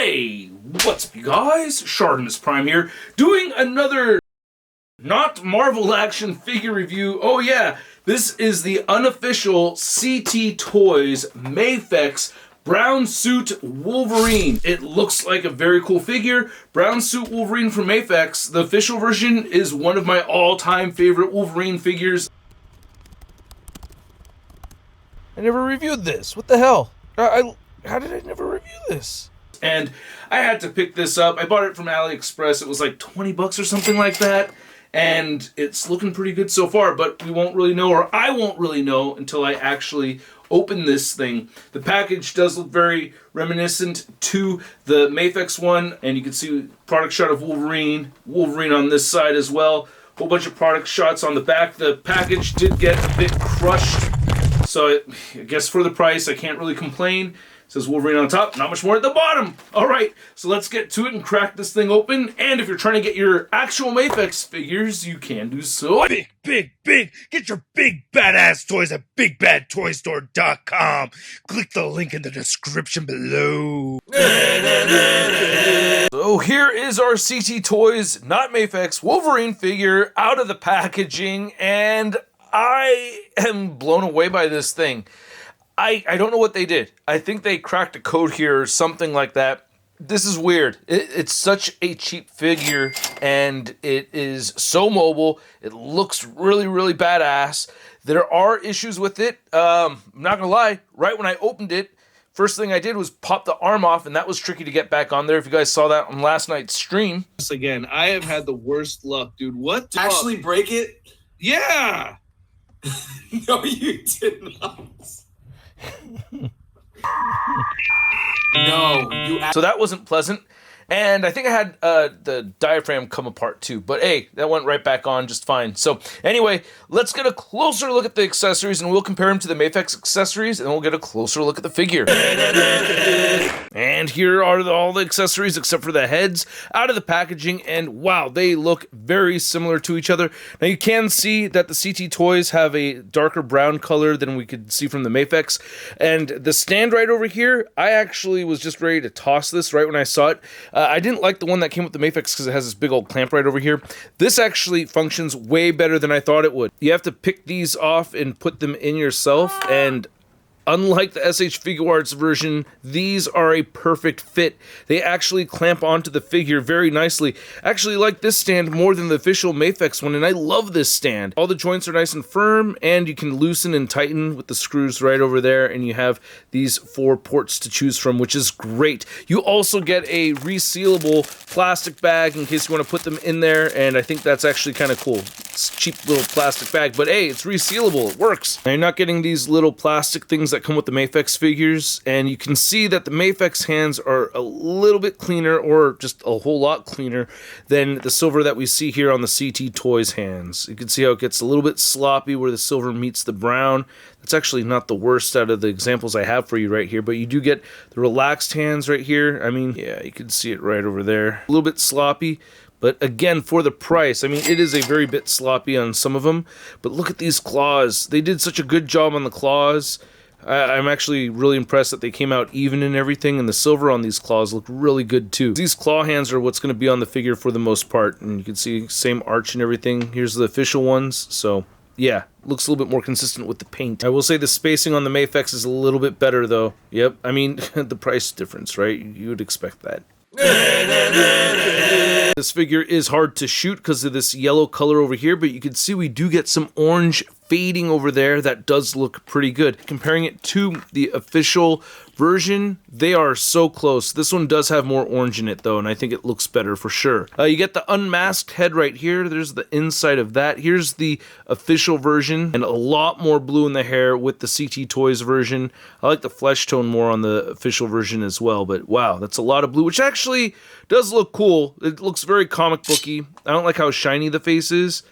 Hey, what's up you guys? ShartimusPrime here, doing another not Marvel action figure review. Oh yeah, this is the unofficial CT Toys MAFEX Brown Suit Wolverine. It looks like a very cool figure. Brown Suit Wolverine from MAFEX. The official version is one of my all-time favorite Wolverine figures. I never reviewed this. What the hell? How did I never review this? And I had to pick this up. I bought it from AliExpress. It was like 20 bucks or something like that. And it's looking pretty good so far, but we won't really know, or I won't really know until I actually open this thing. The package does look very reminiscent to the MAFEX one, and you can see product shot of Wolverine on this side as well. Whole bunch of product shots on the back. The package did get a bit crushed, so I guess for the price, I can't really complain. It says Wolverine on top, not much more at the bottom. All right, so let's get to it and crack this thing open. And if you're trying to get your actual MAFEX figures, you can do so. Big! Get your big badass toys at BigBadToyStore.com. Click the link in the description below. So here is our CT Toys, not MAFEX, Wolverine figure out of the packaging, and I am blown away by this thing. I don't know what they did. I think they cracked a code here or something like that. This is weird. It's such a cheap figure, and it is so mobile. It looks really, really badass. There are issues with it. I'm not gonna lie, right when I opened it, first thing I did was pop the arm off, and that was tricky to get back on there. If you guys saw that on last night's stream. Again, I have had the worst luck, dude. What? Actually break it? Yeah! No, you did not. No, so that wasn't pleasant, and I think I had the diaphragm come apart too, but hey, that went right back on just fine. So anyway, let's get a closer look at the accessories, and we'll compare them to the MAFEX accessories, and then we'll get a closer look at the figure. And here are all the accessories except for the heads out of the packaging, and wow, they look very similar to each other. Now you can see that the CT Toys have a darker brown color than we could see from the MAFEX, and the stand right over here, I actually was just ready to toss this right when I saw it. I didn't like the one that came with the MAFEX because it has this big old clamp right over here. This actually functions way better than I thought it would. You have to pick these off and put them in yourself, and unlike the SH Figuarts version, these are a perfect fit. They actually clamp onto the figure very nicely. Actually like this stand more than the official MAFEX one, and I love this stand. All the joints are nice and firm, and you can loosen and tighten with the screws right over there, and you have these 4 ports to choose from, which is great. You also get a resealable plastic bag in case you want to put them in there, and I think that's actually kind of cool. It's a cheap little plastic bag, but hey, it's resealable. It works. Now, you're not getting these little plastic things that come with the MAFEX figures, and you can see that the MAFEX hands are a little bit cleaner, or just a whole lot cleaner than the silver that we see here on the CT Toys hands. You can see how it gets a little bit sloppy where the silver meets the brown. That's actually not the worst out of the examples I have for you right here, but you do get the relaxed hands right here. I mean, yeah, you can see it right over there. A little bit sloppy. But again, for the price, I mean, it is a very bit sloppy on some of them. But look at these claws. They did such a good job on the claws. I'm actually really impressed that they came out even and everything, and the silver on these claws look really good too. These claw hands are what's going to be on the figure for the most part, and you can see same arch and everything. Here's the official ones, so yeah, looks a little bit more consistent with the paint. I will say the spacing on the MAFEX is a little bit better though. Yep, I mean, the price difference, right? You would expect that. This figure is hard to shoot because of this yellow color over here, but you can see we do get some orange fading over there. That does look pretty good. Comparing it to the official version, they are so close. This one does have more orange in it though, and I think it looks better for sure. You get the unmasked head right here. There's the inside of that. Here's the official version, and a lot more blue in the hair with the CT Toys version. I like the flesh tone more on the official version as well, but wow, that's a lot of blue, which actually does look cool. It looks very comic booky. I don't like how shiny the face is,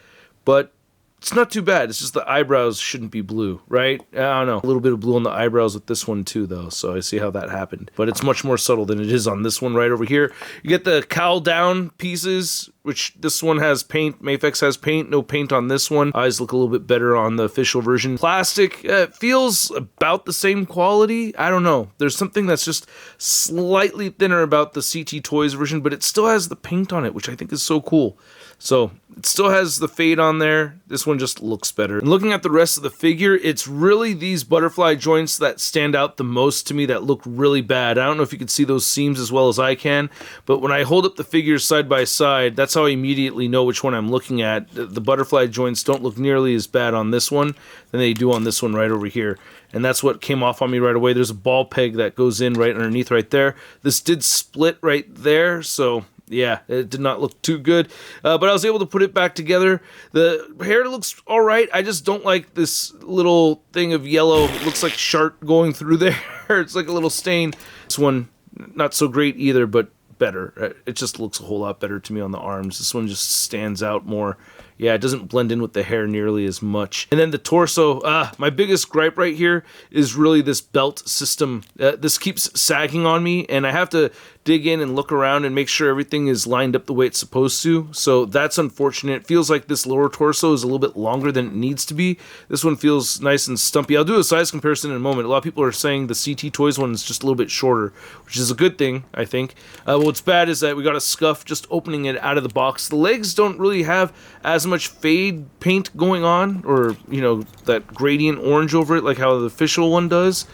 but it's not too bad. It's just the eyebrows shouldn't be blue, right? I don't know. A little bit of blue on the eyebrows with this one too, though, so I see how that happened. But it's much more subtle than it is on this one right over here. You get the cowl down pieces which this one has paint. MAFEX has paint, no paint on this one. Eyes look a little bit better on the official version. Plastic feels about the same quality. I don't know. There's something that's just slightly thinner about the CT Toys version, but it still has the paint on it, which I think is so cool. So it still has the fade on there. This one just looks better. And looking at the rest of the figure, it's really these butterfly joints that stand out the most to me that look really bad. I don't know if you can see those seams as well as I can, but when I hold up the figures side by side, that's how I immediately know which one I'm looking at. The butterfly joints don't look nearly as bad on this one than they do on this one right over here. And that's what came off on me right away. There's a ball peg that goes in right underneath right there. This did split right there, so yeah, it did not look too good, but I was able to put it back together. The hair looks all right. I just don't like this little thing of yellow. It looks like Shart going through there. It's like a little stain. This one, not so great either, but better. It just looks a whole lot better to me on the arms. This one just stands out more. Yeah, it doesn't blend in with the hair nearly as much. And then the torso, my biggest gripe right here is really this belt system. This keeps sagging on me, and I have to dig in and look around and make sure everything is lined up the way it's supposed to. So that's unfortunate. It feels like this lower torso is a little bit longer than it needs to be. This one feels nice and stumpy. I'll do a size comparison in a moment. A lot of people are saying the CT Toys one is just a little bit shorter, which is a good thing, I think. What's bad is that we got a scuff just opening it out of the box. The legs don't really have as much fade paint going on, or, you know, that gradient orange over it like how the official one does.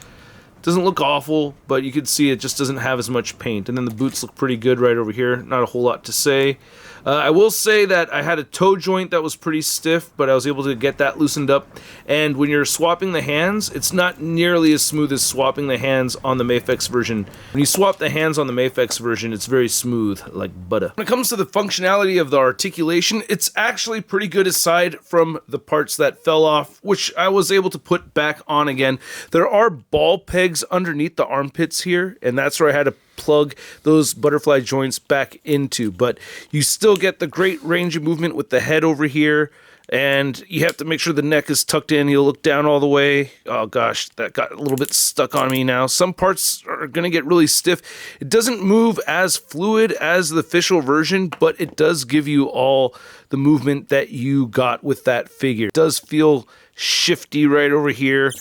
Doesn't look awful, but you can see it just doesn't have as much paint. And then the boots look pretty good right over here. Not a whole lot to say. I will say that I had a toe joint that was pretty stiff, but I was able to get that loosened up. And when you're swapping the hands, it's not nearly as smooth as swapping the hands on the MAFEX version. When you swap the hands on the MAFEX version, it's very smooth, like butter. When it comes to the functionality of the articulation, it's actually pretty good aside from the parts that fell off, which I was able to put back on again. There are ball pegs underneath the armpits here, and that's where I had to plug those butterfly joints back into, but you still get the great range of movement with the head over here, and you have to make sure the neck is tucked in. You'll look down all the way. Oh gosh, that got a little bit stuck on me now. Some parts are gonna get really stiff. It doesn't move as fluid as the official version, but it does give you all the movement that you got with that figure. It does feel shifty right over here,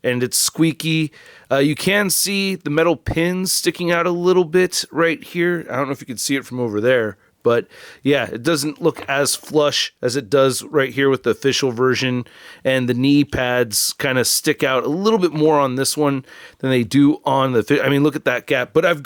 and it's squeaky. You can see the metal pins sticking out a little bit right here. I don't know if you can see it from over there, but yeah, it doesn't look as flush as it does right here with the official version, and the knee pads kind of stick out a little bit more on this one than they do on the, I mean, look at that gap. But I've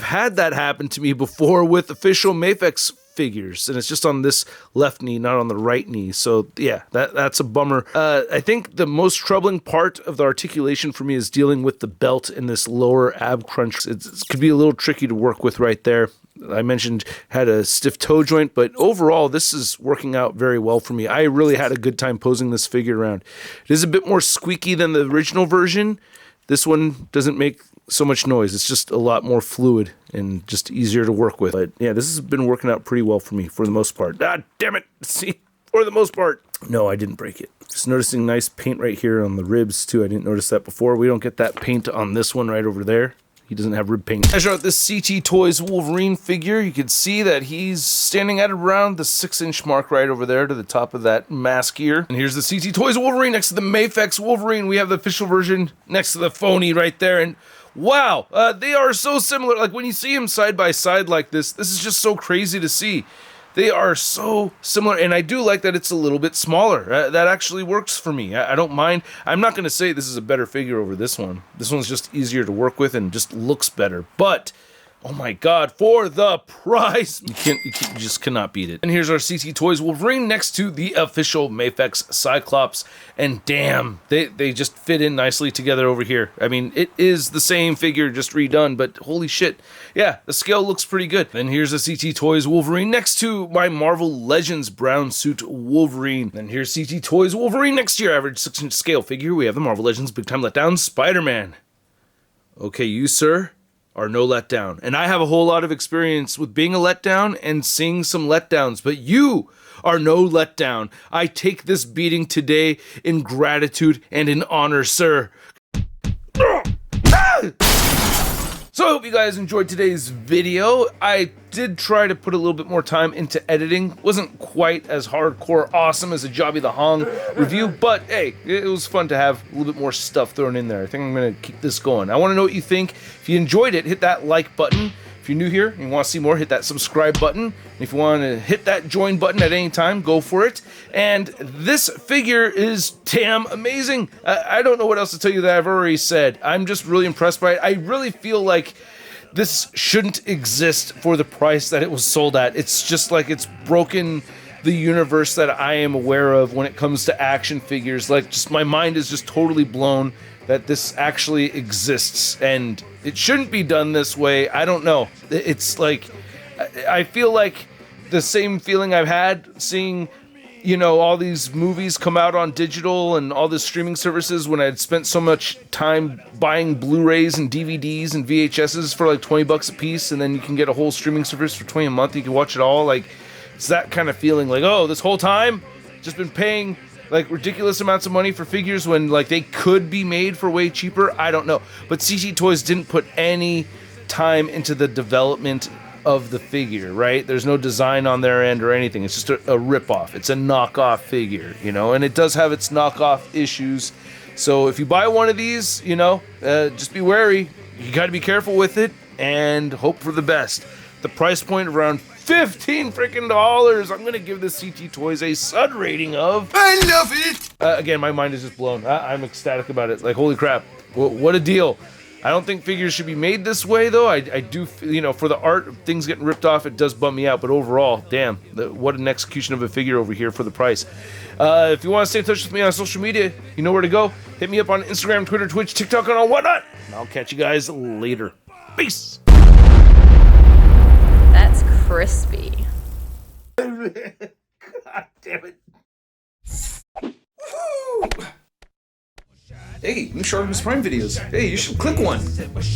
had that happen to me before with official MAFEX figures, and it's just on this left knee, not on the right knee. So yeah, that's a bummer. I think the most troubling part of the articulation for me is dealing with the belt in this lower ab crunch. It could be a little tricky to work with right there. I mentioned had a stiff toe joint, but overall this is working out very well for me. I really had a good time posing this figure around. It is a bit more squeaky than the original version. This one doesn't make so much noise. It's just a lot more fluid and just easier to work with. But yeah, this has been working out pretty well for me for the most part. Ah, damn it. See, for the most part. No, I didn't break it. Just noticing nice paint right here on the ribs too. I didn't notice that before. We don't get that paint on this one right over there. He doesn't have rib paint. Measure out this CT Toys Wolverine figure. You can see that he's standing at around the 6-inch mark right over there to the top of that mask here. And here's the CT Toys Wolverine next to the MAFEX Wolverine. We have the official version next to the phony right there. And wow, they are so similar. Like when you see them side by side like this is just so crazy to see. They are so similar, and I do like that it's a little bit smaller. That actually works for me. I don't mind. I'm not going to say this is a better figure over this one. This one's just easier to work with and just looks better. But oh my god, for the price! You just cannot beat it. And here's our CT Toys Wolverine next to the official MAFEX Cyclops. And damn, they just fit in nicely together over here. I mean, it is the same figure, just redone, but holy shit. Yeah, the scale looks pretty good. Then here's the CT Toys Wolverine next to my Marvel Legends brown suit Wolverine. Then here's CT Toys Wolverine next to your average 6-inch scale figure. We have the Marvel Legends Big Time Letdown Spider-Man. Okay, you, sir, are no letdown. And I have a whole lot of experience with being a letdown and seeing some letdowns, but you are no letdown. I take this beating today in gratitude and in honor, sir. So I hope you guys enjoyed today's video. I did try to put a little bit more time into editing. Wasn't quite as hardcore awesome as a Jobby the Hong review, but hey, it was fun to have a little bit more stuff thrown in there. I think I'm gonna keep this going. I wanna know what you think. If you enjoyed it, hit that like button. If you're new here and you want to see more, hit that subscribe button. And if you want to hit that join button at any time, go for it. And this figure is damn amazing. I don't know what else to tell you that I've already said. I'm just really impressed by it. I really feel like this shouldn't exist for the price that it was sold at. It's just like it's broken the universe that I am aware of when it comes to action figures. Like, just my mind is just totally blown that this actually exists, and it shouldn't be done this way. I don't know. It's like, I feel like the same feeling I've had seeing, you know, all these movies come out on digital and all the streaming services when I'd spent so much time buying Blu-rays and DVDs and VHSs for like $20 a piece, and then you can get a whole streaming service for $20 a month. You can watch it all. Like, it's that kind of feeling. Like, oh, this whole time just been paying like ridiculous amounts of money for figures when like they could be made for way cheaper. I don't know. But CG Toys didn't put any time into the development of the figure, right? There's no design on their end or anything. It's just a rip-off. It's a knockoff figure, you know, and it does have its knockoff issues. So if you buy one of these, you know, just be wary. You got to be careful with it and hope for the best. The price point around $15 freaking. I'm gonna give this CT Toys a Sud rating of. I love it. Again, my mind is just blown. I'm ecstatic about it. Like, holy crap, what a deal! I don't think figures should be made this way, though. I do, you know, for the art of things getting ripped off, it does bum me out. But overall, damn, what an execution of a figure over here for the price. If you want to stay in touch with me on social media, you know where to go. Hit me up on Instagram, Twitter, Twitch, TikTok, and all whatnot. And I'll catch you guys later. Peace. That's crispy. God damn it. Hey, new ShartimusPrime videos. Hey, you should click one.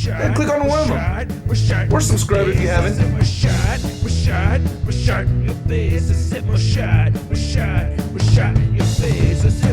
Yeah, click on one of them. Or subscribe if you haven't. Your face,